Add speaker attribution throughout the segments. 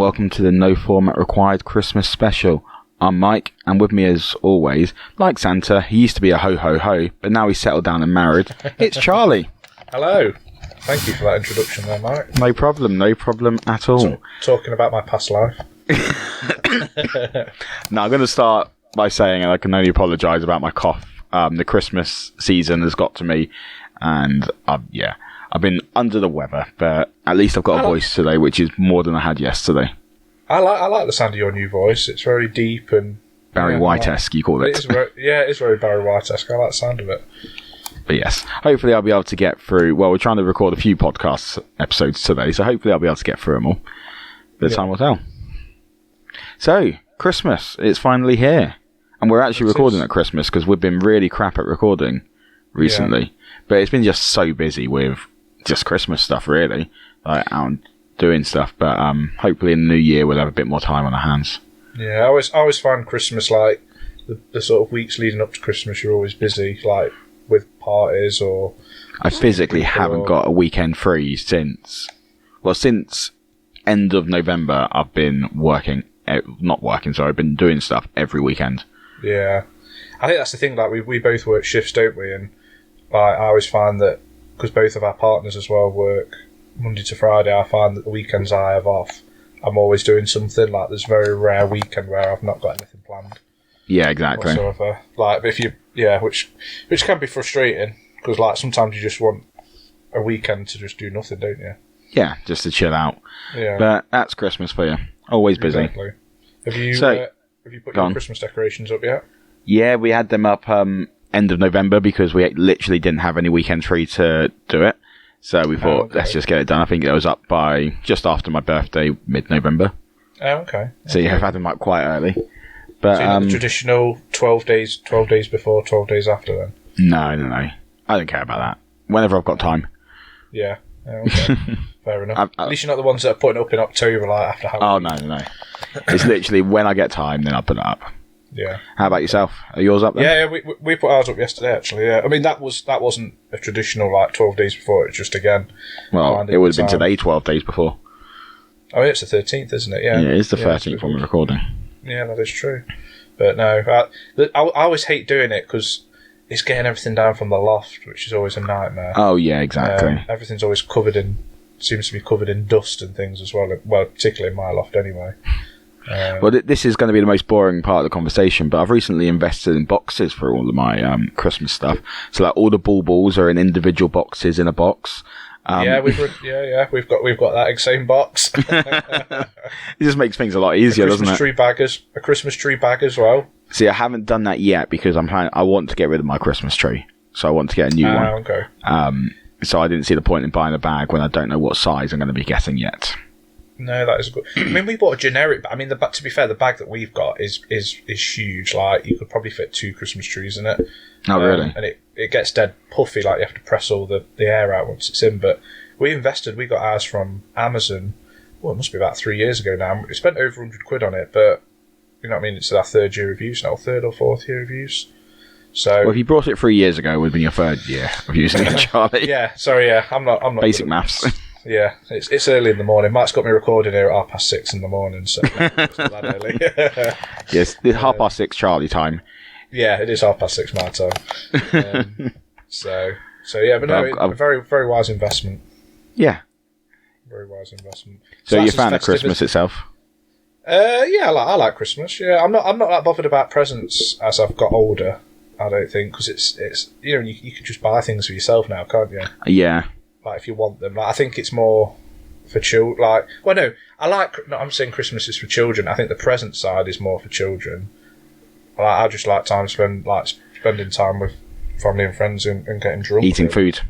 Speaker 1: welcome to the No Format Required Christmas special. I'm Mike, and with me as always, like Santa, he used to be a ho-ho-ho, but now he's settled down and married. It's Charlie.
Speaker 2: Hello. Thank you for that introduction there, Mike.
Speaker 1: No problem at all.
Speaker 2: Talking about my past life.
Speaker 1: Now, I'm going to start by saying, and I can only apologise about my cough. The Christmas season has got to me, and I've been under the weather, but at least I've got a voice today, which is more than I had yesterday.
Speaker 2: I like the sound of your new voice. It's very deep and
Speaker 1: Barry White-esque, you call it.
Speaker 2: It is very Barry White-esque. I like the sound of it.
Speaker 1: But yes, hopefully I'll be able to get through. Well, we're trying to record a few podcast episodes today, so hopefully I'll be able to get through them all. But time will tell. So, Christmas, it's finally here. And we're actually recording at Christmas because we've been really crap at recording recently. Yeah. But it's been just so busy with just Christmas stuff, really. Like, out doing stuff. But hopefully in the new year we'll have a bit more time on our hands.
Speaker 2: Yeah, I always find Christmas, like, the sort of weeks leading up to Christmas, you're always busy, like, with parties or...
Speaker 1: I physically haven't got a weekend free since end of November. I've been I've been doing stuff every weekend.
Speaker 2: Yeah. I think that's the thing, like, we both work shifts, don't we? And like, I always find that, because both of our partners as well work Monday to Friday, I find that the weekends I have off, I'm always doing something. Like, there's a very rare weekend where I've not got anything planned.
Speaker 1: Yeah, exactly.
Speaker 2: Whatsoever. Like, which can be frustrating, because like sometimes you just want a weekend to just do nothing, don't you?
Speaker 1: Yeah, just to chill out.
Speaker 2: Yeah.
Speaker 1: But that's Christmas for you. Always busy.
Speaker 2: Exactly. Have you put your Christmas decorations up yet? Yeah,
Speaker 1: we had them up end of November because we literally didn't have any weekends free to do it. So we thought, let's just get it done. I think it was up by just after my birthday, mid-November.
Speaker 2: Oh, okay.
Speaker 1: So yeah, I've had them up quite early. But,
Speaker 2: so the traditional 12 days before, 12 days after then?
Speaker 1: No. I don't care about that. Whenever I've got time.
Speaker 2: Yeah. Okay. Fair enough. At least you're not the ones that are putting it up in October, like after Halloween.
Speaker 1: Oh, no. It's literally when I get time, then I'll put it up.
Speaker 2: Yeah.
Speaker 1: How about yourself? Are yours up then?
Speaker 2: Yeah, we put ours up yesterday, actually, yeah. I mean, that wasn't a traditional, like, 12 days before, it's just, again...
Speaker 1: Well, it would have been today, 12 days before.
Speaker 2: Oh, it's the 13th, isn't it? Yeah,
Speaker 1: it's the 13th when we're recording.
Speaker 2: Yeah, that is true. But no, I always hate doing it, because it's getting everything down from the loft, which is always a nightmare.
Speaker 1: Oh, yeah, exactly.
Speaker 2: Everything's always seems to be covered in dust and things as well, particularly in my loft anyway.
Speaker 1: Well, this is going to be the most boring part of the conversation, but I've recently invested in boxes for all of my Christmas stuff. So, like, all the baubles are in individual boxes in a box.
Speaker 2: We've got that same box.
Speaker 1: It just makes things a lot easier, doesn't it? A Christmas tree bag as well. See, I haven't done that yet because I want to get rid of my Christmas tree, so I want to get a new one.
Speaker 2: Okay.
Speaker 1: So I didn't see the point in buying a bag when I don't know what size I'm going to be getting yet.
Speaker 2: No, that is good. I mean, we bought a generic. I mean, to be fair, the bag that we've got is huge. Like, you could probably fit 2 Christmas trees in it.
Speaker 1: Oh, really?
Speaker 2: And it gets dead puffy. Like, you have to press all the air out once it's in. But we got ours from Amazon. Well, it must be about 3 years ago now. We spent over £100 on it, but you know what I mean. It's our 3rd year of use now, 3rd or 4th year of use. So,
Speaker 1: well, if you brought it 3 years ago, it would have been your 3rd year of using it, Charlie.
Speaker 2: Yeah, sorry, yeah, I'm not.
Speaker 1: Basic maths.
Speaker 2: Yeah, it's early in the morning. Mike's got me recording here at 6:30 in the morning, so it's not that early.
Speaker 1: Yes, it's 6:30 Charlie time.
Speaker 2: Yeah, it is 6:30 my time. So yeah, but no, a very, very wise investment.
Speaker 1: Yeah.
Speaker 2: Very wise investment.
Speaker 1: So you're a fan of Christmas itself?
Speaker 2: Yeah, I like Christmas. Yeah, I'm not that bothered about presents as I've got older. I don't think, because it's you can just buy things for yourself now, can't you?
Speaker 1: Yeah.
Speaker 2: Like, if you want them. Like, I think it's more for children. Like, well, no, I'm saying Christmas is for children. I think the present side is more for children. Like, I just like spending time with family and friends and getting drunk.
Speaker 1: Eating food.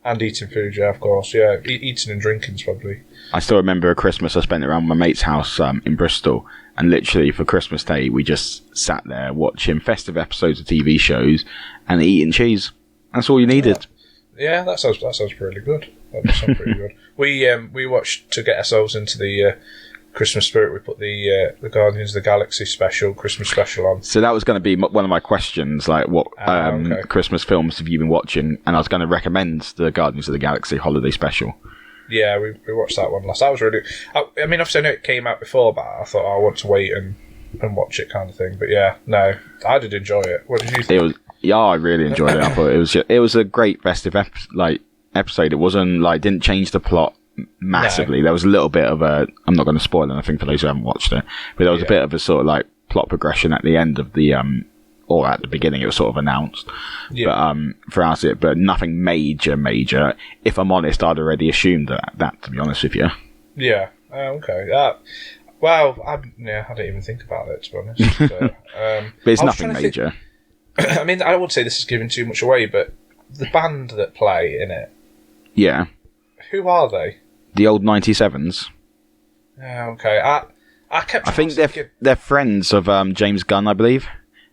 Speaker 2: And eating food, yeah, of course. Yeah, eating and drinking's probably.
Speaker 1: I still remember a Christmas I spent around my mate's house in Bristol, and literally for Christmas Day we just sat there watching festive episodes of TV shows and eating cheese. That's all you needed.
Speaker 2: Yeah, that sounds pretty good. That sounds pretty good. We watched, to get ourselves into the Christmas spirit, we put the Guardians of the Galaxy Christmas special on.
Speaker 1: So that was going to be one of my questions, like what Christmas films have you been watching? And I was going to recommend the Guardians of the Galaxy holiday special.
Speaker 2: Yeah, we watched that one last. That was really. I mean, obviously, I know it came out before, but I thought I want to wait and watch it, kind of thing. But yeah, no, I did enjoy it. What did you think?
Speaker 1: I really enjoyed it. I thought it was a great festive episode. It wasn't didn't change the plot massively. No. There was a little bit of a. I'm not going to spoil anything for those who haven't watched it, but there was a bit of a sort of plot progression at the end of the or at the beginning. It was sort of announced, throughout it, but nothing major. If I'm honest, I'd already assumed that to be honest with you.
Speaker 2: Yeah. Okay. Well, I didn't even think about it, to be honest. But
Speaker 1: it's nothing major.
Speaker 2: I mean, I would say this is giving too much away, but the band that play in it,
Speaker 1: yeah,
Speaker 2: who are they?
Speaker 1: The old 97s.
Speaker 2: Okay. I
Speaker 1: think they're friends of James Gunn, I believe,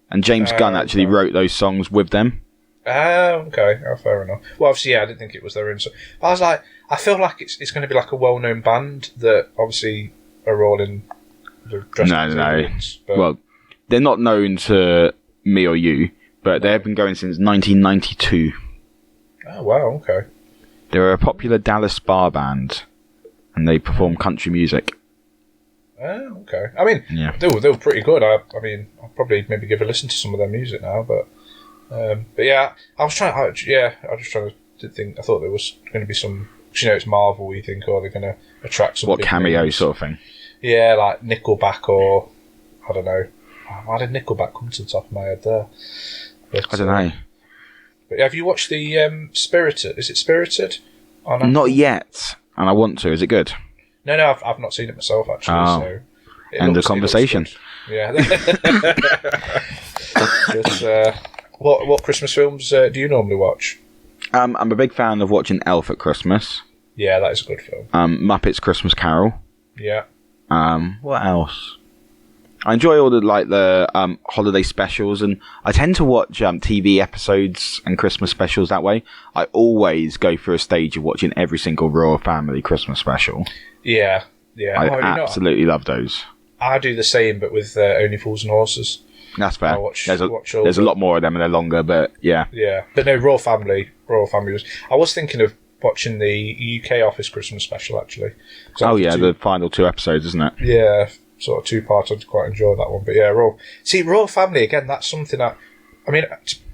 Speaker 1: and James Gunn actually wrote those songs with them.
Speaker 2: Okay. Fair enough. Well, obviously, I didn't think it was their own song. But I was like, I feel like it's going to be like a well-known band that obviously are all in the dress.
Speaker 1: No. Well, they're not known to me or you, but they've been going since 1992.
Speaker 2: Oh, wow, okay.
Speaker 1: They're a popular Dallas bar band, and they perform country music.
Speaker 2: Oh, okay. I mean, they were pretty good. I mean, I'll probably maybe give a listen to some of their music now, but yeah, I was trying to think. I thought there was going to be some. It's Marvel. We think, they're going to attract some.
Speaker 1: What cameo sort of thing?
Speaker 2: Yeah, like Nickelback or I don't know. Why did Nickelback come to the top of my head there? But,
Speaker 1: I don't know.
Speaker 2: But have you watched the Spirited? Is it Spirited?
Speaker 1: Not yet, and I want to. Is it good?
Speaker 2: No, I've not seen it myself actually.
Speaker 1: Oh.
Speaker 2: So
Speaker 1: end of conversation.
Speaker 2: Yeah. But, what Christmas films do you normally watch?
Speaker 1: I'm a big fan of watching Elf at Christmas.
Speaker 2: Yeah, that is a good film.
Speaker 1: Muppets Christmas Carol.
Speaker 2: Yeah.
Speaker 1: What else? I enjoy all the holiday specials, and I tend to watch TV episodes and Christmas specials that way. I always go through a stage of watching every single Royal Family Christmas special.
Speaker 2: Yeah.
Speaker 1: I absolutely love those. I
Speaker 2: do the same, but with Only Fools and Horses.
Speaker 1: That's fair. There's a lot more of them, and they're longer, but yeah.
Speaker 2: Yeah, but no, Royal Family was. I was thinking of watching the UK Office Christmas special actually.
Speaker 1: Oh yeah, the final 2 episodes, isn't it?
Speaker 2: Yeah, sort of 2 parts. I'd quite enjoy that one, but yeah, Royal Family again. That's something that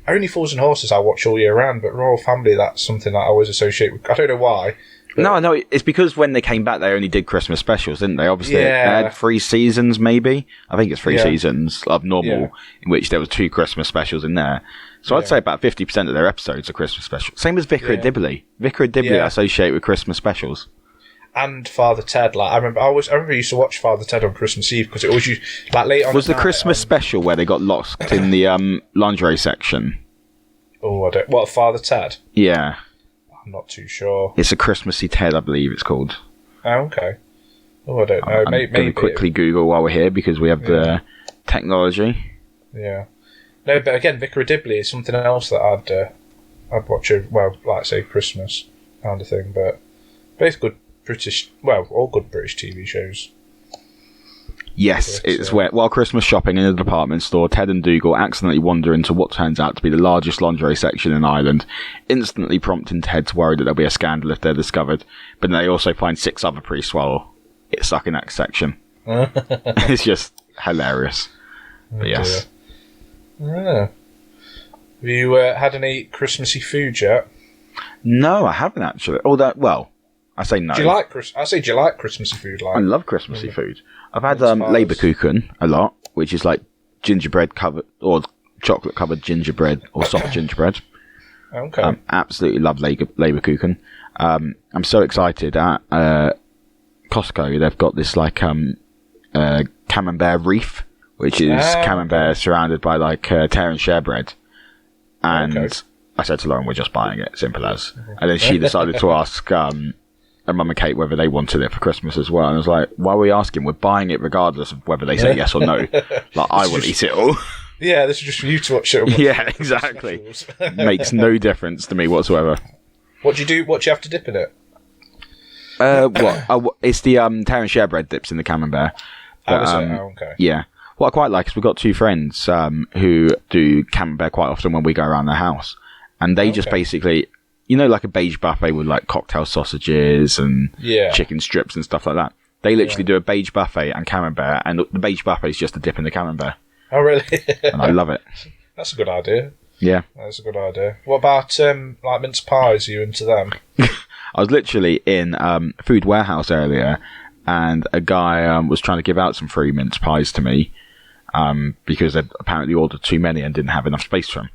Speaker 2: Only Fools and Horses I watch all year round, but Royal Family, that's something that I always associate with. I don't know why.
Speaker 1: No, it's because when they came back, they only did Christmas specials, didn't they? Obviously, they had 3 seasons, maybe. I think it's 3 seasons of normal, in which there was 2 Christmas specials in there. So I'd say about 50% of their episodes are Christmas specials. Same as Vicar of Dibley. Vicar of Dibley I associate with Christmas specials.
Speaker 2: And Father Ted. I remember I used to watch Father Ted on Christmas Eve because it always used late on.
Speaker 1: Was the Christmas special where they got lost in the lingerie section?
Speaker 2: Oh, I don't. What, Father Ted?
Speaker 1: Yeah.
Speaker 2: I'm not too sure.
Speaker 1: It's a Christmassy Ted, I believe it's called.
Speaker 2: Oh, okay. Oh, I don't know.
Speaker 1: I'm going to quickly Google while we're here because we have the technology.
Speaker 2: Yeah. No, but again, Vicar of Dibley is something else that I'd watch. Like say Christmas kind of thing. But both good British. Well, all good British TV shows.
Speaker 1: Yes, it's where while Christmas shopping in a department store, Ted and Dougal accidentally wander into what turns out to be the largest lingerie section in Ireland, instantly prompting Ted to worry that there'll be a scandal if they're discovered. But then they also find 6 other priests while it's stuck in that section. It's just hilarious. But yes.
Speaker 2: Have you had any Christmassy food yet?
Speaker 1: No, I haven't actually. I say no.
Speaker 2: Do you like Christmassy food?
Speaker 1: I love Christmassy food. I've had Leberkuchen a lot, which is like gingerbread covered or chocolate covered gingerbread or soft gingerbread.
Speaker 2: Okay.
Speaker 1: Absolutely love Leberkuchen. I'm so excited at Costco. They've got this camembert wreath, which is camembert surrounded by tear and share bread. And I said to Lauren, we're just buying it, simple as. And then she decided to ask and Mum and Kate whether they wanted it for Christmas as well. And I was like, why are we asking? We're buying it regardless of whether they say yes or no. I will eat it all.
Speaker 2: Yeah, this is just for you to watch it.
Speaker 1: Yeah, exactly. Makes no difference to me whatsoever.
Speaker 2: What do you do? What do you have to dip in it?
Speaker 1: It's the tear and share bread dips in the camembert.
Speaker 2: Okay.
Speaker 1: Yeah. What I quite like is we've got 2 friends who do camembert quite often when we go around their house. And they just basically... like a beige buffet with like cocktail sausages and chicken strips and stuff like that. They literally do a beige buffet and camembert, and the beige buffet is just a dip in the camembert.
Speaker 2: Oh, really?
Speaker 1: And I love it.
Speaker 2: That's a good idea.
Speaker 1: Yeah.
Speaker 2: That's a good idea. What about like mince pies? Are you into them?
Speaker 1: I was literally in Food Warehouse earlier, and a guy was trying to give out some free mince pies to me because they'd apparently ordered too many and didn't have enough space for them.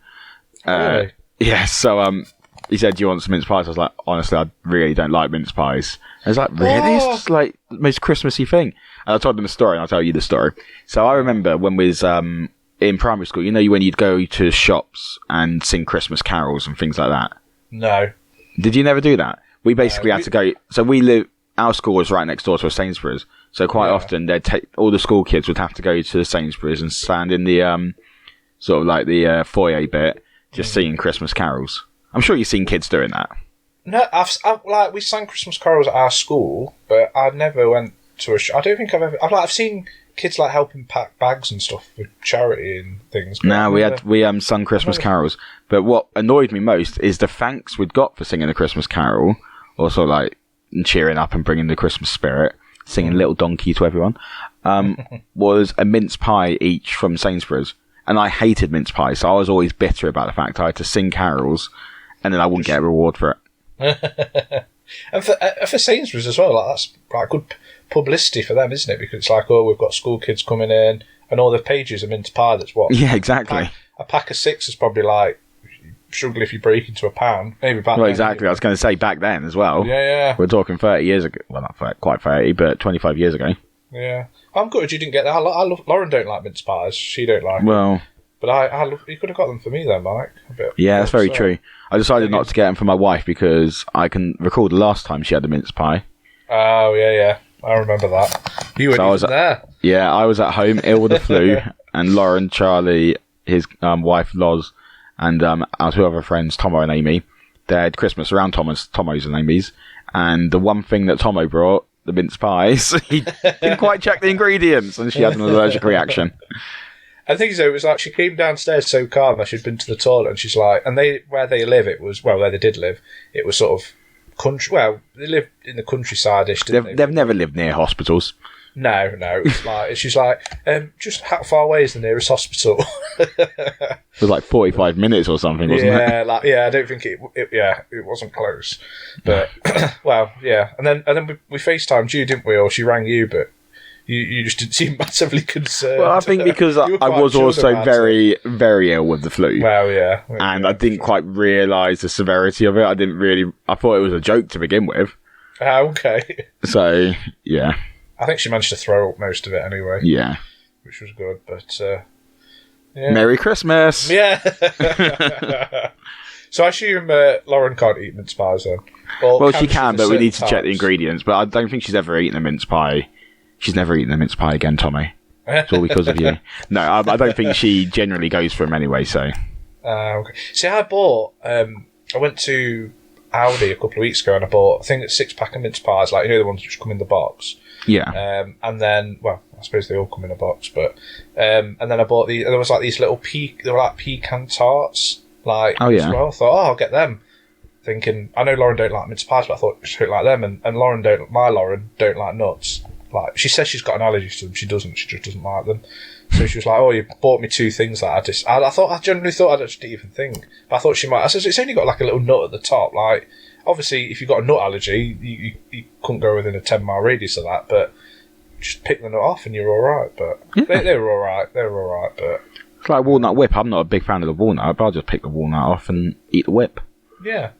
Speaker 2: Really?
Speaker 1: Yeah, so he said, "Do you want some mince pies?" I was like, "Honestly, I really don't like mince pies." I was like, "Really? It's just like the most Christmassy thing." And I told him the story, and I'll tell you the story. So I remember when we was in primary school, when you'd go to shops and sing Christmas carols and things like that.
Speaker 2: No.
Speaker 1: Did you never do that? We basically had to go. So our school was right next door to a Sainsbury's. So quite often they'd take all the school kids would have to go to the Sainsbury's and stand in the sort of like the foyer bit, just singing Christmas carols. I'm sure you've seen kids doing that.
Speaker 2: No, I've we sang Christmas carols at our school, but I never went to a shop. I don't think I've seen kids like helping pack bags and stuff for charity and things.
Speaker 1: No, we sung Christmas carols. But what annoyed me most is the thanks we'd got for singing a Christmas carol, also like cheering up and bringing the Christmas spirit, singing Little Donkey to everyone, was a mince pie each from Sainsbury's. And I hated mince pie, so I was always bitter about the fact I had to sing carols and then I wouldn't get a reward for it.
Speaker 2: And for Sainsbury's as well, like that's like good publicity for them, isn't it? Because it's like, we've got school kids coming in, and all the pages of mince pie. That's what.
Speaker 1: Yeah, exactly.
Speaker 2: A pack of 6 is probably like struggle if you break into a pound. Maybe back.
Speaker 1: Well, exactly. I was going to say back then as well.
Speaker 2: Yeah.
Speaker 1: We're talking 30 years ago. Well, not quite 30, but 25 years ago.
Speaker 2: Yeah, I'm good. You didn't get that. I love. Lauren don't like mince pies. She don't like.
Speaker 1: Well.
Speaker 2: But I love. You could have got them for me then, Mike.
Speaker 1: Yeah, that's very true. I decided not to get them for my wife because I can recall the last time she had a mince pie.
Speaker 2: Oh, yeah. I remember that. You weren't even there.
Speaker 1: Yeah, I was at home, ill with the flu, and Lauren, Charlie, his wife, Loz, and our 2 other friends, Tomo and Amy, they had Christmas around Tomo's and Amy's, and the one thing that Tomo brought, the mince pies, he didn't quite check the ingredients, and she had an allergic reaction.
Speaker 2: I think so. It was like she came downstairs so calm that she'd been to the toilet, and she's like, and where they live, it was where they did live, it was sort of country. Well, they lived in the countryside-ish, didn't they?
Speaker 1: They've never lived near hospitals.
Speaker 2: No. It's like she's like, just how far away is the nearest hospital?
Speaker 1: It was like 45 minutes or something, wasn't it?
Speaker 2: I don't think it wasn't close, but well, yeah. And then we FaceTimed you, didn't we? Or she rang you, but. You just didn't seem massively concerned.
Speaker 1: Well, I think because I was also very, very ill with the flu.
Speaker 2: Well, yeah.
Speaker 1: And I didn't quite realise the severity of it. I thought it was a joke to begin with.
Speaker 2: Okay.
Speaker 1: So, yeah.
Speaker 2: I think she managed to throw up most of it anyway.
Speaker 1: Yeah.
Speaker 2: Which was good, but, yeah.
Speaker 1: Merry Christmas!
Speaker 2: Yeah. So I assume Lauren can't eat mince pies then?
Speaker 1: Well, she can, but we need to check the ingredients. But I don't think she's ever eaten a mince pie. She's never eaten a mince pie again, Tommy. It's all because of you. No, I don't think she generally goes for them anyway, so...
Speaker 2: Okay. See, I went to Aldi a couple of weeks ago and I bought, I think it's 6-pack of mince pies, like, the ones which come in the box.
Speaker 1: Yeah.
Speaker 2: And then, well, I suppose they all come in a box, but... and then I bought there was like these little they were like pecan tarts, like, as well. I thought, I'll get them. Thinking, I know Lauren don't like mince pies, but I thought she don't like them, and Lauren don't like nuts. Like, she says she's got an allergy to them. She doesn't. She just doesn't like them. So she was like, you bought me 2 things that I generally thought I just didn't even think. But I thought she might. I said, it's only got like a little nut at the top. Like, obviously, if you've got a nut allergy, you couldn't go within a 10-mile radius of that. But just pick the nut off and you're all right. But they were all right. They were all right. But
Speaker 1: it's like walnut whip. I'm not a big fan of the walnut, but I'll just pick the walnut off and eat the whip.
Speaker 2: Yeah.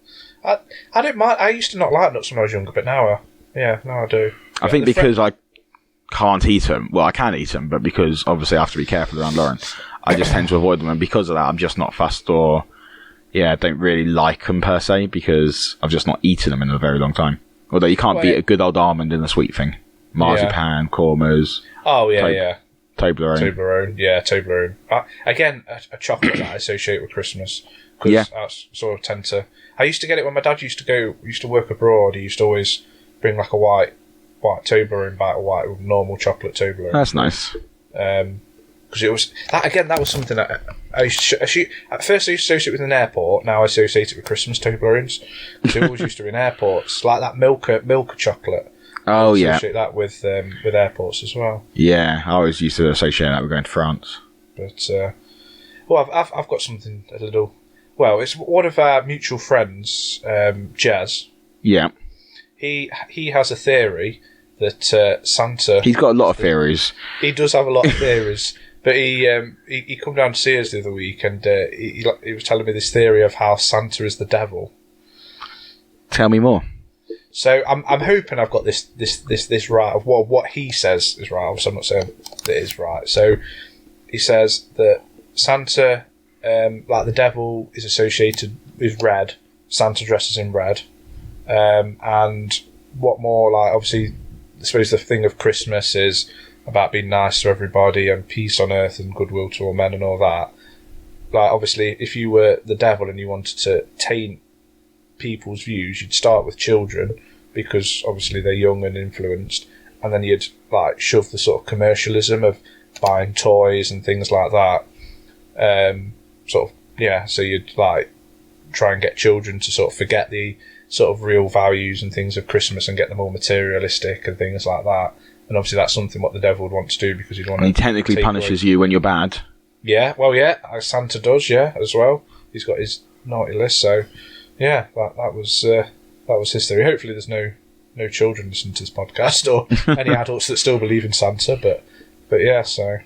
Speaker 2: I don't mind. I used to not like nuts when I was younger, but now I do.
Speaker 1: I think because I can't eat them. Well, I can eat them, but because obviously I have to be careful around Lauren, I just tend to avoid them. And because of that, I'm just not fussed or, I don't really like them per se because I've just not eaten them in a very long time. Although you can't beat a good old almond in a sweet thing. Marzipan, kormas.
Speaker 2: Oh, yeah.
Speaker 1: Toblerone.
Speaker 2: Toblerone. Again, a chocolate that I associate with Christmas. Because I sort of tend to... I used to get it when my dad used to work abroad. He used to always bring like a white Toblerone back, white with normal chocolate Toblerone.
Speaker 1: That's nice.
Speaker 2: Because it was... That was something that At first I used to associate it with an airport. Now I associate it with Christmas Toblerones. They always used to be in airports, like that Milka chocolate.
Speaker 1: Oh, yeah.
Speaker 2: Associate that with airports as well.
Speaker 1: Yeah, I always used to associate that with going to France.
Speaker 2: But I've got something a little. Well, it's one of our mutual friends, Jazz.
Speaker 1: Yeah.
Speaker 2: He has a theory that Santa.
Speaker 1: He's got a lot of theories.
Speaker 2: He does have a lot of theories. But he come down to see us the other week, and he was telling me this theory of how Santa is the devil.
Speaker 1: Tell me more.
Speaker 2: So I'm hoping I've got this right of what he says is right. Obviously, I'm not saying that it is right. So he says that Santa, like the devil, is associated with red. Santa dresses in red, and what more? Like obviously, I suppose the thing of Christmas is about being nice to everybody and peace on earth and goodwill to all men and all that. Like, obviously, if you were the devil and you wanted to taint people's views, you'd start with children because obviously they're young and influenced, and then you'd like shove the sort of commercialism of buying toys and things like that. So you'd like try and get children to sort of forget the sort of real values and things of Christmas and get them all materialistic and things like that. And obviously that's something what the devil would want to do because he'd want to...
Speaker 1: And he technically punishes you when you're bad.
Speaker 2: Yeah, well, yeah, Santa does, yeah, as well. He's got his naughty list, so yeah, that was his theory. Hopefully there's no children listening to this podcast or any adults that still believe in Santa, but yeah, so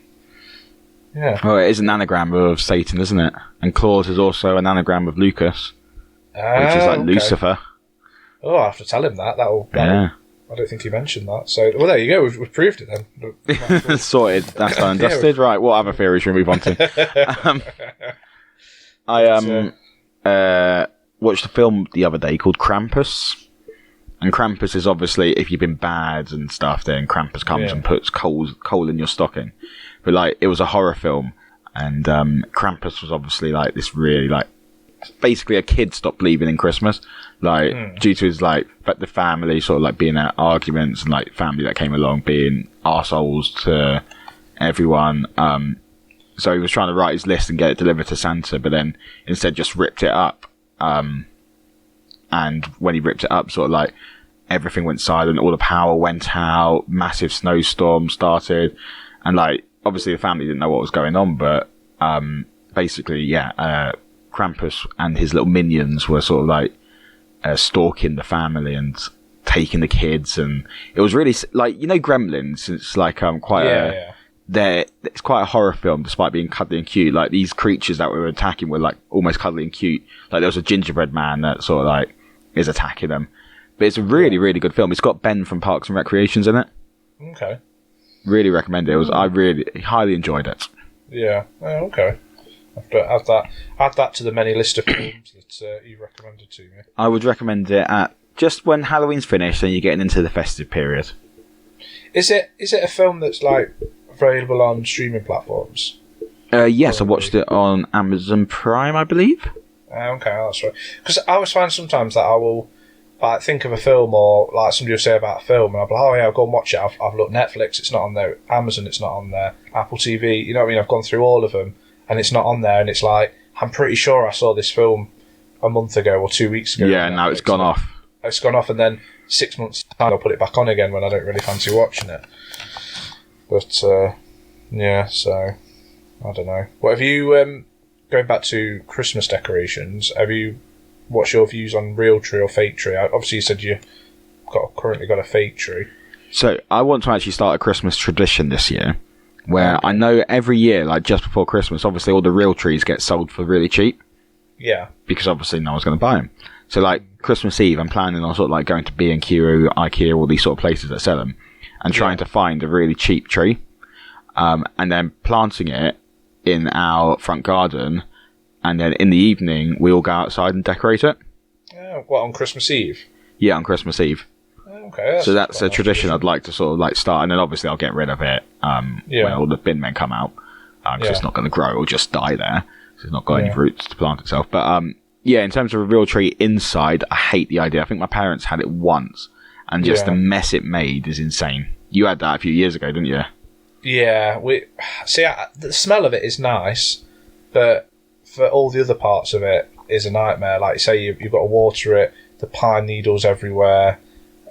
Speaker 2: yeah.
Speaker 1: Well, it is an anagram of Satan, isn't it? And Claus is also an anagram of Lucas, which is like okay. Lucifer.
Speaker 2: Oh, I have to tell him that. That'll I don't think he mentioned that. So, well, there you go. We've proved it then.
Speaker 1: Sorted. That's done and dusted. Right. What other theories should we move on to? I watched a film the other day called Krampus. And Krampus is obviously, if you've been bad and stuff, then Krampus comes and puts coal in your stocking. But, like, it was a horror film. And Krampus was obviously, like, this really, like, basically a kid stopped believing in Christmas, like due to his like the family sort of like being at arguments and like family that came along being arseholes to everyone. So he was trying to write his list and get it delivered to Santa, but then instead just ripped it up. And when he ripped it up, sort of like everything went silent, all the power went out, massive snowstorm started, and like obviously the family didn't know what was going on, but basically Krampus and his little minions were sort of like stalking the family and taking the kids, and it was really like, you know, Gremlins. It's like it's quite a horror film despite being cuddly and cute. Like these creatures that were attacking were like almost cuddly and cute. Like there was a gingerbread man that sort of like is attacking them, but it's a really really good film. It's got Ben from Parks and Recreations in it.
Speaker 2: Okay,
Speaker 1: really recommend it. I really highly enjoyed it.
Speaker 2: Yeah. Oh, okay. Have to add that to the many list of films that you recommended to me.
Speaker 1: I would recommend it at just when Halloween's finished and you're getting into the festive period.
Speaker 2: Is it a film that's like available on streaming platforms?
Speaker 1: Yes, I watched it on Amazon Prime, I believe.
Speaker 2: Okay, that's right. Because I always find sometimes that I will like think of a film or like somebody will say about a film and I'll be like, oh yeah, I'll go and watch it. I've looked Netflix, it's not on there. Amazon, it's not on there. Apple TV, you know what I mean? I've gone through all of them. And it's not on there, and it's like, I'm pretty sure I saw this film a month ago or 2 weeks ago.
Speaker 1: Yeah, now it's gone off.
Speaker 2: It's gone off, and then 6 months' time I'll put it back on again when I don't really fancy watching it. But, yeah, so, I don't know. What have you, going back to Christmas decorations, what's your views on real tree or fake tree? Obviously you said you currently got a fake tree.
Speaker 1: So, I want to actually start a Christmas tradition this year. Where I know every year, like just before Christmas, obviously all the real trees get sold for really cheap.
Speaker 2: Yeah.
Speaker 1: Because obviously no one's going to buy them. So like Christmas Eve, I'm planning on sort of like going to B&Q, IKEA, all these sort of places that sell them, and trying to find a really cheap tree, and then planting it in our front garden, and then in the evening we all go outside and decorate it.
Speaker 2: What, on Christmas Eve?
Speaker 1: Yeah, on Christmas Eve.
Speaker 2: Okay,
Speaker 1: so that's a tradition I'd like to sort of like start, and then obviously I'll get rid of it when all the bin men come out, because it's not going to grow or just die there, so it's not got any roots to plant itself. But in terms of a real tree inside, I hate the idea. I think my parents had it once, and just the mess it made is insane. You had that a few years ago, didn't you?
Speaker 2: Yeah, the smell of it is nice, But for all the other parts of it is a nightmare. Like, say you've got to water it, the pine needles everywhere.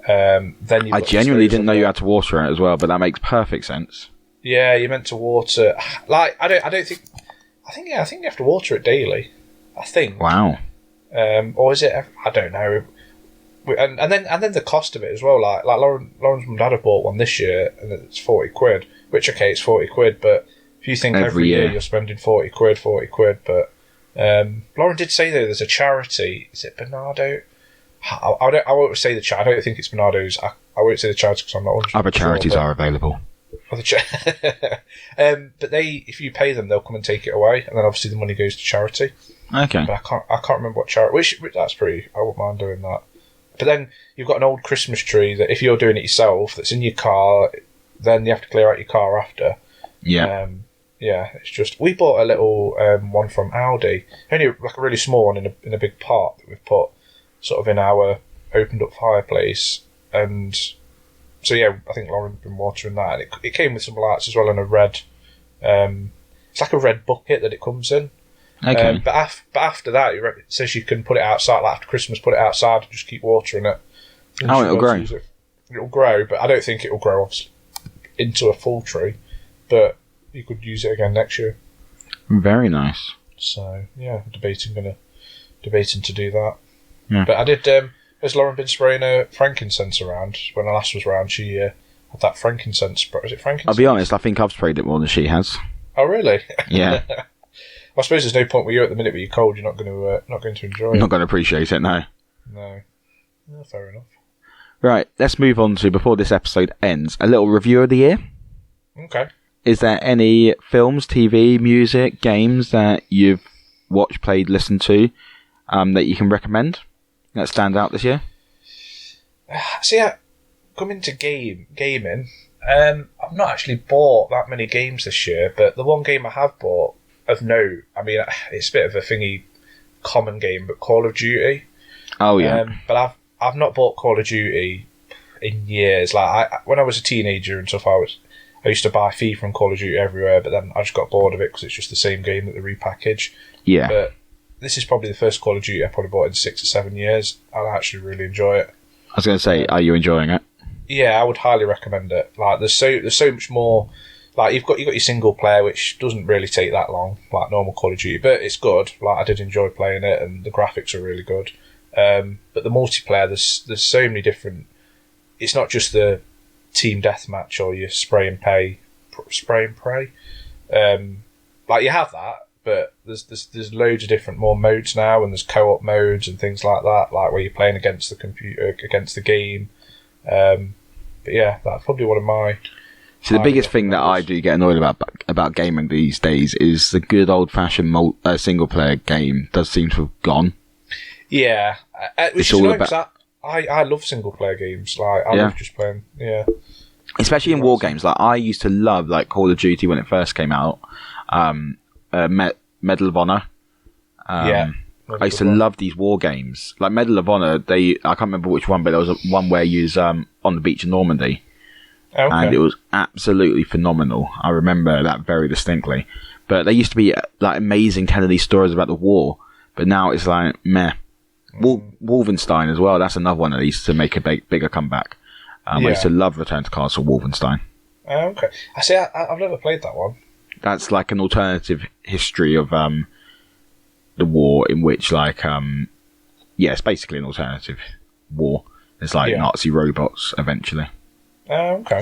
Speaker 2: Then
Speaker 1: I genuinely didn't know you had to water it as well, but that makes perfect sense.
Speaker 2: Yeah, you're meant to water. Like, I think you have to water it daily. I think.
Speaker 1: Wow.
Speaker 2: Or is it? I don't know. And then the cost of it as well. Like Lauren's mum and dad have bought one this year, and it's 40 quid. Which, okay, it's 40 quid, but if you think every year you're spending 40 quid. But Lauren did say though there's a charity. Is it Bernardo? I won't say the charity. I don't think it's Bernardo's. I won't say the charity because I'm not 100%
Speaker 1: Other charities
Speaker 2: sure,
Speaker 1: are available.
Speaker 2: but if you pay them, they'll come and take it away, and then obviously the money goes to charity.
Speaker 1: Okay.
Speaker 2: But I can't remember what charity. Which that's pretty. I wouldn't mind doing that. But then you've got an old Christmas tree that if you're doing it yourself, that's in your car, then you have to clear out your car after.
Speaker 1: Yeah.
Speaker 2: Yeah, it's just we bought a little one from Aldi, only like a really small one in a big pot that we've put sort of in our opened up fireplace, and so yeah, I think Lauren's been watering that, and it came with some lights as well and a red. It's like a red bucket that it comes in.
Speaker 1: Okay.
Speaker 2: But after that, it says you can put it outside. Like after Christmas, put it outside and just keep watering it.
Speaker 1: Oh, it'll grow.
Speaker 2: It'll grow, but I don't think it'll grow obviously into a full tree. But you could use it again next year.
Speaker 1: Very nice.
Speaker 2: So yeah, debating to do that.
Speaker 1: Yeah.
Speaker 2: But I did. Has Lauren been spraying a frankincense around? When I last was around, she had that frankincense spray. Is it frankincense?
Speaker 1: I'll be honest, I think I've sprayed it more than she has.
Speaker 2: Oh really?
Speaker 1: Yeah.
Speaker 2: I suppose there's no point with you at the minute, but you're cold. You're not going to enjoy it.
Speaker 1: Not going to appreciate it, no.
Speaker 2: No. Yeah, fair enough.
Speaker 1: Right, let's move on to, before this episode ends, a little review of the year.
Speaker 2: Okay.
Speaker 1: Is there any films, TV, music, games that you've watched, played, listened to that you can recommend that stand out this year?
Speaker 2: So yeah, coming to gaming, I've not actually bought that many games this year, but the one game I have bought of note, I mean, it's a bit of a thingy, common game, but Call of Duty.
Speaker 1: Oh yeah.
Speaker 2: But I've not bought Call of Duty in years. Like when I was a teenager and stuff, I used to buy FIFA and Call of Duty everywhere, but then I just got bored of it because it's just the same game that they repackage.
Speaker 1: Yeah.
Speaker 2: But this is probably the first Call of Duty I probably bought in 6 or 7 years. I actually really enjoy it.
Speaker 1: I was going to say, are you enjoying it?
Speaker 2: Yeah, I would highly recommend it. Like there's so much more. Like you've got your single player, which doesn't really take that long, like normal Call of Duty, but it's good. Like I did enjoy playing it, and the graphics are really good. But the multiplayer, there's so many different. It's not just the team deathmatch or your spray and pray. Like you have that, but there's loads of different more modes now, and there's co-op modes and things like that, like where you're playing against the computer, against the game. But yeah, that's probably one of my.
Speaker 1: So the biggest thing that I do get annoyed about gaming these days is the good old-fashioned single-player game does seem to have gone.
Speaker 2: Yeah, which
Speaker 1: It's
Speaker 2: is
Speaker 1: all
Speaker 2: annoying
Speaker 1: about-
Speaker 2: 'cause I love single-player games. Like I love just playing. Yeah,
Speaker 1: Especially in war games. Like I used to love like Call of Duty when it first came out. Medal of Honor.
Speaker 2: yeah.
Speaker 1: I used to love these war games. Like Medal of Honor, I can't remember which one, but there was one where you was on the beach in Normandy.
Speaker 2: Okay.
Speaker 1: And it was absolutely phenomenal. I remember that very distinctly. But there used to be like amazing telling these stories about the war, but now it's like meh. Wolfenstein as well. That's another one that used to make a bigger comeback. I used to love Return to Castle Wolfenstein.
Speaker 2: Okay. I see. I've never played that one.
Speaker 1: That's like an alternative history of the war in which like it's basically an alternative war. It's like Nazi robots eventually.
Speaker 2: Okay.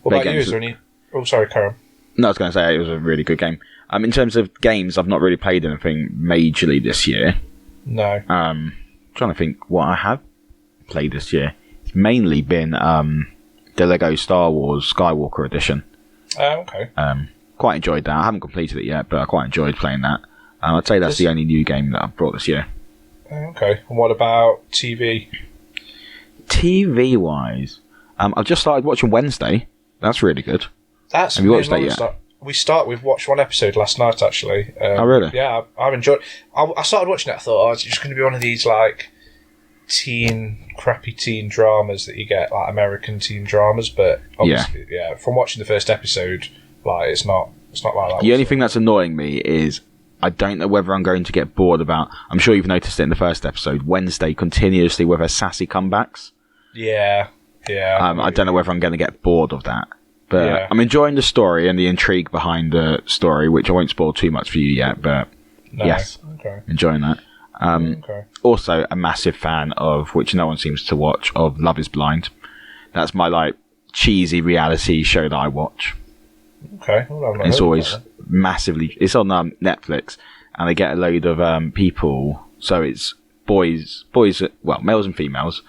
Speaker 2: What about you? Is there any? Oh, sorry, Karen.
Speaker 1: No, I was going to say it was a really good game. In terms of games, I've not really played anything majorly this year.
Speaker 2: No.
Speaker 1: Trying to think what I have played this year. It's mainly been the Lego Star Wars Skywalker Edition.
Speaker 2: Okay.
Speaker 1: Quite enjoyed that. I haven't completed it yet, but I quite enjoyed playing that. I'd say that's the only new game that I've brought this year.
Speaker 2: Okay. And what about TV?
Speaker 1: TV wise, I've just started watching Wednesday. That's really good.
Speaker 2: Have
Speaker 1: you watched that yet?
Speaker 2: We've watched one episode last night actually.
Speaker 1: Oh really?
Speaker 2: Yeah, I've enjoyed. I started watching it. I thought, it's just going to be one of these like crappy teen dramas that you get, like American teen dramas. But obviously, from watching the first episode, like it's not like that.
Speaker 1: The only thing that's annoying me is I don't know whether I'm going to get bored about. I'm sure you've noticed it in the first episode. Wednesday continuously with her sassy comebacks.
Speaker 2: Yeah.
Speaker 1: I don't know whether I'm going to get bored of that. But
Speaker 2: Yeah.
Speaker 1: I'm enjoying the story and the intrigue behind the story, which I won't spoil too much for you yet. But
Speaker 2: No.
Speaker 1: yes,
Speaker 2: Okay.
Speaker 1: enjoying that.
Speaker 2: Okay.
Speaker 1: Also, a massive fan of, which no one seems to watch, of Love is Blind. That's my like cheesy reality show that I watch.
Speaker 2: Okay. Well, I've not
Speaker 1: It's
Speaker 2: heard of
Speaker 1: always
Speaker 2: that
Speaker 1: massively. It's on Netflix, and they get a load of people. So it's boys, well, males and females,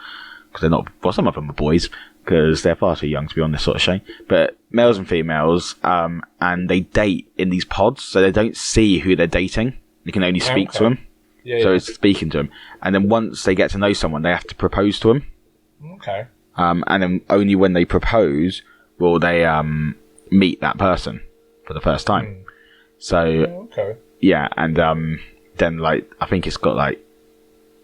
Speaker 1: because they're not. Well, some of them are boys because they're far too young to be on this sort of show. But males and females, and they date in these pods, so they don't see who they're dating. You can only speak to them.
Speaker 2: Yeah.
Speaker 1: So it's speaking to them, and then once they get to know someone, they have to propose to them.
Speaker 2: Okay.
Speaker 1: And then only when they propose will they meet that person for the first time. So
Speaker 2: Okay.
Speaker 1: yeah, and then like I think it's got like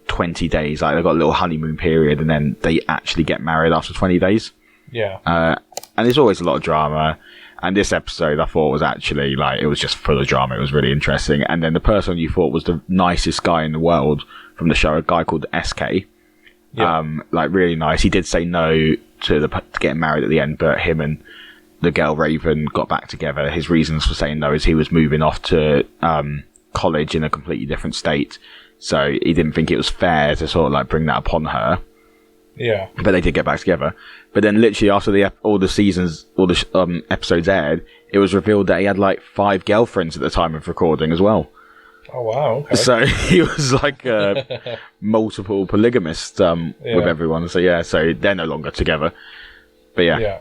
Speaker 1: 20 days. Like they've got a little honeymoon period, and then they actually get married after 20 days.
Speaker 2: Yeah.
Speaker 1: And there's always a lot of drama. And this episode I thought was actually like, it was just full of drama. It was really interesting. And then the person you thought was the nicest guy in the world from the show, a guy called SK, like really nice. He did say no to getting married at the end, but him and the girl Raven got back together. His reasons for saying no is he was moving off to college in a completely different state. So he didn't think it was fair to sort of like bring that upon her.
Speaker 2: Yeah.
Speaker 1: But they did get back together. But then literally after all the episodes aired, it was revealed that he had like 5 girlfriends at the time of recording as well.
Speaker 2: Oh, wow. Okay.
Speaker 1: So he was like a multiple polygamist with everyone. So yeah, so they're no longer together. But yeah.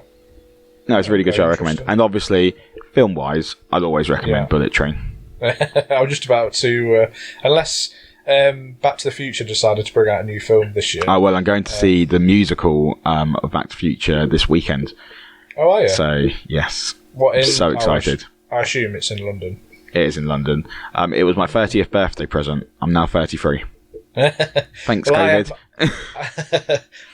Speaker 1: No, it's a really good show, I recommend. And obviously, film-wise, I'd always recommend Bullet Train.
Speaker 2: I was just about to, unless Back to the Future decided to bring out a new film this year.
Speaker 1: Oh, well, I'm going to see the musical of Back to the Future this weekend.
Speaker 2: Oh, are you?
Speaker 1: So, yes.
Speaker 2: What in?
Speaker 1: I'm so excited.
Speaker 2: I assume it's in London.
Speaker 1: It is in London. It was my 30th birthday present. I'm now 33. Thanks, COVID.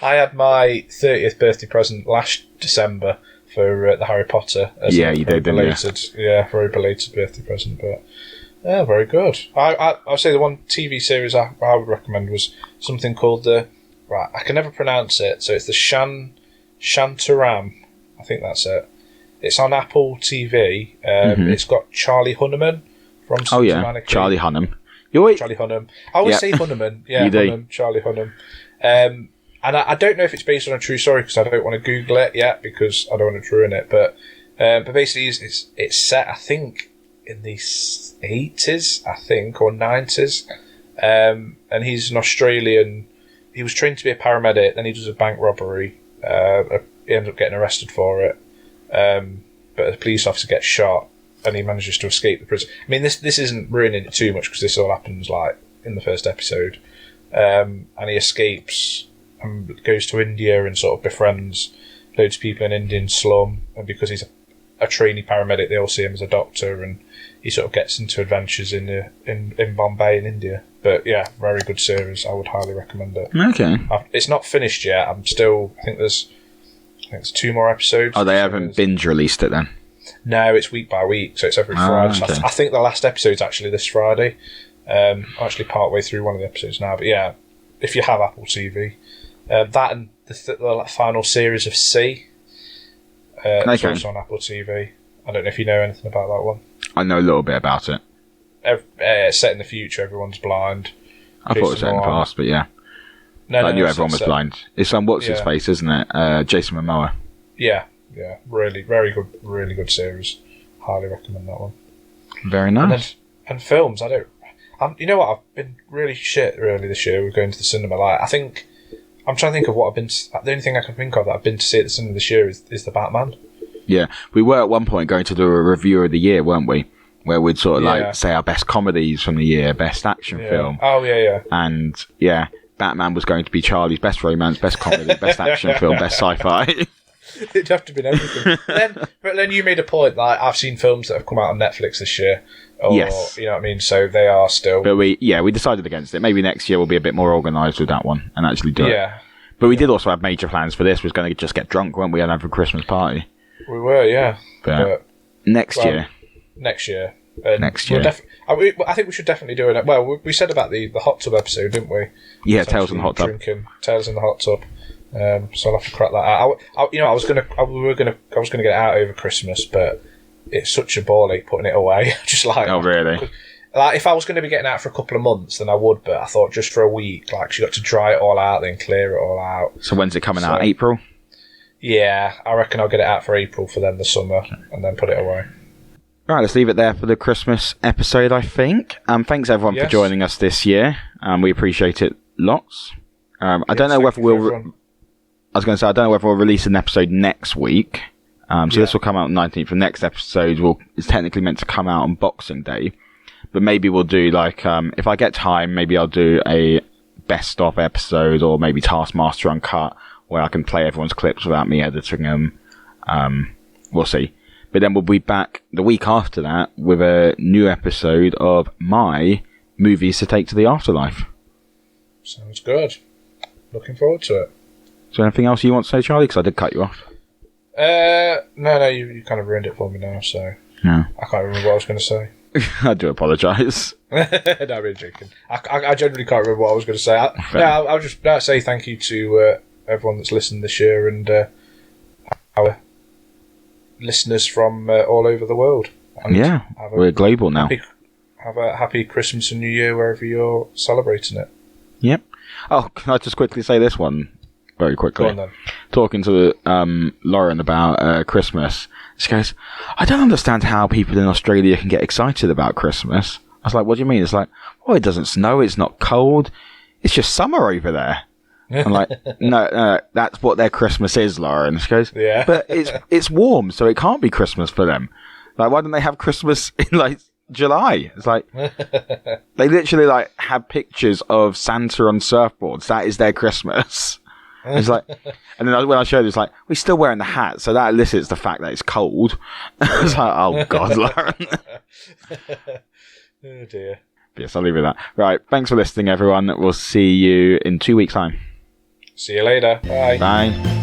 Speaker 2: I had my 30th birthday present last December for the Harry Potter. As
Speaker 1: you did, didn't you?
Speaker 2: Yeah, very belated birthday present, but yeah, very good. I'll say the one TV series I would recommend was something called I can never pronounce it, so it's the Shantaram. I think that's it. It's on Apple TV. It's got Charlie Hunnam from
Speaker 1: Charlie Hunnam.
Speaker 2: Charlie Hunnam. I always say Hunnaman. Yeah,
Speaker 1: you do.
Speaker 2: Hunnam, Charlie Hunnam. And I don't know if it's based on a true story because I don't want to Google it yet because I don't want to ruin it. But basically, it's set, I think, in the 80s, I think, or 90s. And he's an Australian. He was trained to be a paramedic. Then he does a bank robbery. He ends up getting arrested for it. But a police officer gets shot, and he manages to escape the prison. I mean, this isn't ruining it too much because this all happens like in the first episode. And he escapes and goes to India and sort of befriends loads of people in Indian slum. And because he's a trainee paramedic, they all see him as a doctor, and he sort of gets into adventures in Bombay in India. But yeah, very good series. I would highly recommend it.
Speaker 1: Okay.
Speaker 2: It's not finished yet. I think there's 2 more episodes.
Speaker 1: Oh, they haven't binge released it then?
Speaker 2: No, it's week by week, so it's every Friday.
Speaker 1: Okay.
Speaker 2: So I think the last episode's actually this Friday. I'm actually part way through one of the episodes now. But yeah, if you have Apple TV, that and the final series of C. It's also on Apple TV. I don't know if you know anything about that one.
Speaker 1: I know a little bit about it.
Speaker 2: Set in the future, everyone's blind.
Speaker 1: I thought it was set in the past, but yeah. I knew everyone was blind. It's on What's His Face, isn't it? Jason Momoa.
Speaker 2: Yeah. Really, very good, really good series. Highly recommend that one.
Speaker 1: Very nice.
Speaker 2: And films, you know what? I've been really shit this year with going to the cinema. Like, I'm trying to think of what I've been. The only thing I can think of that I've been to see at the cinema this year is the Batman. Yeah,
Speaker 1: we were at one point going to do a review of the year, weren't we? Where we'd sort of like say our best comedies from the year, best action film.
Speaker 2: Oh yeah.
Speaker 1: And yeah, Batman was going to be Charlie's best romance, best comedy, best action film, best sci-fi.
Speaker 2: It'd have to be everything. But then you made a point. Like, I've seen films that have come out on Netflix this year.
Speaker 1: Yes.
Speaker 2: You know what I mean? So they are still.
Speaker 1: But we decided against it. Maybe next year we'll be a bit more organised with that one and actually do it.
Speaker 2: Yeah.
Speaker 1: But we did also have major plans for this. We was going to just get drunk, weren't we, and have a Christmas party.
Speaker 2: We were, yeah.
Speaker 1: But next year.
Speaker 2: Next year. And
Speaker 1: next year.
Speaker 2: I think we should definitely do it. Well, we said about the hot tub episode, didn't we?
Speaker 1: Yeah, Tales in the Hot Tub.
Speaker 2: Drinking Tales in the Hot Tub. So I'll have to crack that out. I was gonna get it out over Christmas, but it's such a ball ache putting it away. Just like,
Speaker 1: oh really?
Speaker 2: Like, if I was going to be getting out for a couple of months, then I would. But I thought just for a week, like, she got to dry it all out, then clear it all out.
Speaker 1: So when's it coming out? April?
Speaker 2: Yeah, I reckon I'll get it out for April for then the summer, and then put it away.
Speaker 1: Right, let's leave it there for the Christmas episode, I think. Thanks everyone for joining us this year. We appreciate it lots. I don't know whether I was going to say, I don't know whether we'll release an episode next week. This will come out on the 19th. The next episode is technically meant to come out on Boxing Day. But maybe we'll do, like, if I get time, maybe I'll do a best of episode, or maybe Taskmaster Uncut, where I can play everyone's clips without me editing them. We'll see. But then we'll be back the week after that with a new episode of my movies to take to the afterlife.
Speaker 2: Sounds good. Looking forward to it.
Speaker 1: Is there anything else you want to say, Charlie? Because I did cut you off.
Speaker 2: No, you kind of ruined it for me now, so
Speaker 1: no.
Speaker 2: I can't remember what I was going to say.
Speaker 1: I do apologise.
Speaker 2: No, I'm really joking. I genuinely can't remember what I was going to say. I'll just say thank you to everyone that's listened this year, and our listeners from all over the world. And
Speaker 1: we're global now.
Speaker 2: Have a happy Christmas and New Year wherever you're celebrating it.
Speaker 1: Yep. Oh, can I just quickly say this one very quickly?
Speaker 2: Go on then.
Speaker 1: Talking to Lauren about Christmas, she goes, I don't understand how people in Australia can get excited about Christmas. I was like, what do you mean? It's like, well, it doesn't snow, it's not cold, it's just summer over there. I'm like, no, that's what their Christmas is, Lauren. She goes,
Speaker 2: yeah,
Speaker 1: but it's warm, so it can't be Christmas for them. Like, why don't they have Christmas in, like, July? It's like, they literally, like, have pictures of Santa on surfboards. That is their Christmas. It's like, and then when I showed it, it's like, we're still wearing the hat, so that elicits the fact that it's cold. I was like, oh God, Lauren.
Speaker 2: Oh dear.
Speaker 1: Yes, I'll leave it at that. Right, thanks for listening, everyone. We'll see you in 2 weeks' time.
Speaker 2: See you later. Bye.
Speaker 1: Bye.